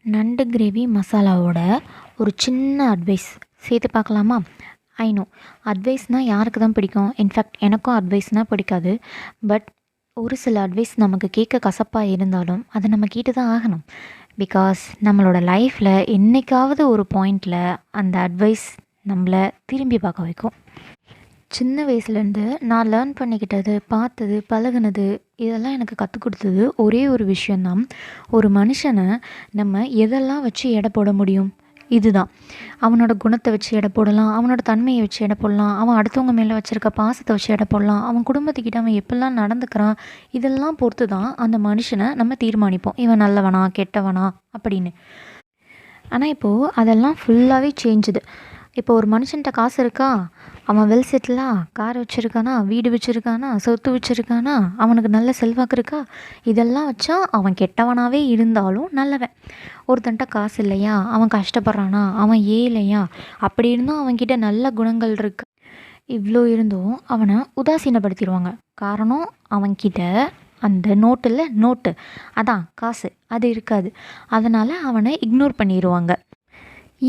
நண்டு கிரேவி மசாலாவோட ஒரு சின்ன அட்வைஸ் சேர்த்து பார்க்கலாமா? ஐ நோ அட்வைஸ்னால் யாருக்கு தான் பிடிக்கும். இன்ஃபேக்ட் எனக்கும் அட்வைஸ்னால் பிடிக்காது. பட் ஒரு சில அட்வைஸ் நமக்கு கேட்க கசப்பாக இருந்தாலும் அதை நம்ம கேட்டு தான் ஆகணும். பிகாஸ் நம்மளோட லைஃப்பில் என்றைக்காவது ஒரு பாயிண்டில் அந்த அட்வைஸ் நம்மளை திரும்பி பார்க்க வைக்கும். சின்ன வயசுலேருந்து நான் லேர்ன் பண்ணிக்கிட்டது, பார்த்தது, பழகுனது இதெல்லாம் எனக்கு கற்றுக் கொடுத்தது ஒரே ஒரு விஷயந்தான். ஒரு மனுஷனை நம்ம எதெல்லாம் வச்சு எடை போட முடியும்? இதுதான். அவனோட குணத்தை வச்சு எடை போடலாம், அவனோட தன்மையை வச்சு எடை போடலாம், அவன் அடுத்தவங்க மேலே வச்சுருக்க பாசத்தை வச்சு எடை போடலாம், அவன் குடும்பத்துக்கிட்ட அவன் எப்படிலாம் நடந்துக்கிறான், இதெல்லாம் பொறுத்து தான் அந்த மனுஷனை நம்ம தீர்மானிப்போம். இவன் நல்லவனா கெட்டவனா அப்படின்னு. ஆனால் இப்போது அதெல்லாம் ஃபுல்லாகவே சேஞ்சுது. இப்போ ஒரு மனுஷன்கிட்ட காசு இருக்கா, அவன் வெல் செட்டிலா, கார் வச்சுருக்கானா, வீடு வச்சுருக்கானா, சொத்து வச்சுருக்கானா, அவனுக்கு நல்ல செல்வாக்கு இருக்கா, இதெல்லாம் வச்சா அவன் கெட்டவனாகவே இருந்தாலும் நல்லவன். ஒருத்தன்ட்ட காசு இல்லையா, அவன் கஷ்டப்படுறானா, அவன் ஏழையா, அப்படி இருந்தும் அவன்கிட்ட நல்ல குணங்கள் இருக்கு, இவ்வளோ இருந்தும் அவனை உதாசீனப்படுத்திடுவாங்க. காரணம் அவன்கிட்ட அந்த நோட்டு அதான் காசு அது இருக்காது. அதனால் அவனை இக்னோர் பண்ணிடுவாங்க.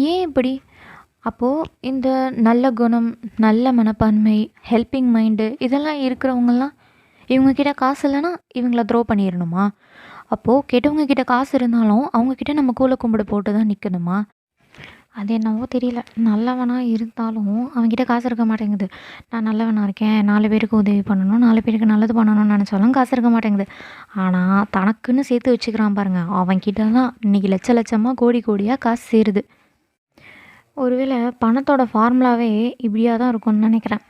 ஏன் இப்படி? அப்போது இந்த நல்ல குணம், நல்ல மனப்பான்மை, ஹெல்பிங் மைண்டு இதெல்லாம் இருக்கிறவங்கலாம் இவங்கக்கிட்ட காசு இல்லைன்னா இவங்கள த்ரோ பண்ணிடணுமா? அப்போது கெட்டவங்கக்கிட்ட காசு இருந்தாலும் அவங்கக்கிட்ட நம்ம கூல கும்பிடு போட்டு தான் நிற்கணுமா? அது என்னவோ தெரியல. நல்லவனாக இருந்தாலும் அவன்கிட்ட காசு இருக்க மாட்டேங்குது. நான் நல்லவனாக இருக்கேன், 4 பேருக்கு உதவி பண்ணணும், 4 பேருக்கு நல்லது பண்ணணும்னு நினச்சாலும் காசு இருக்க மாட்டேங்குது. ஆனால் தனக்குன்னு சேர்த்து வச்சுக்கிறான் பாருங்கள், அவன்கிட்ட தான் இன்றைக்கி லட்சமாக கோடி கோடியாக காசு சேருது. ஒருவேளை பணத்தோட ஃபார்முலாவே இப்படியா தான் இருக்கும்னு நினைக்கிறேன்.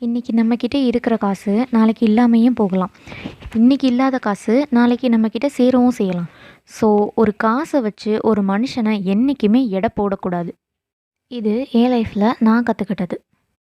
இன்றைக்கி நம்மக்கிட்ட இருக்கிற காசு நாளைக்கு இல்லாமையும் போகலாம். இன்றைக்கி இல்லாத காசு நாளைக்கு நம்மக்கிட்ட சேரவும் செய்யலாம். ஸோ ஒரு காசை வச்சு ஒரு மனுஷனை என்றைக்குமே எடை போடக்கூடாது. இது என் லைஃப்பில் நான் கற்றுக்கிட்டது.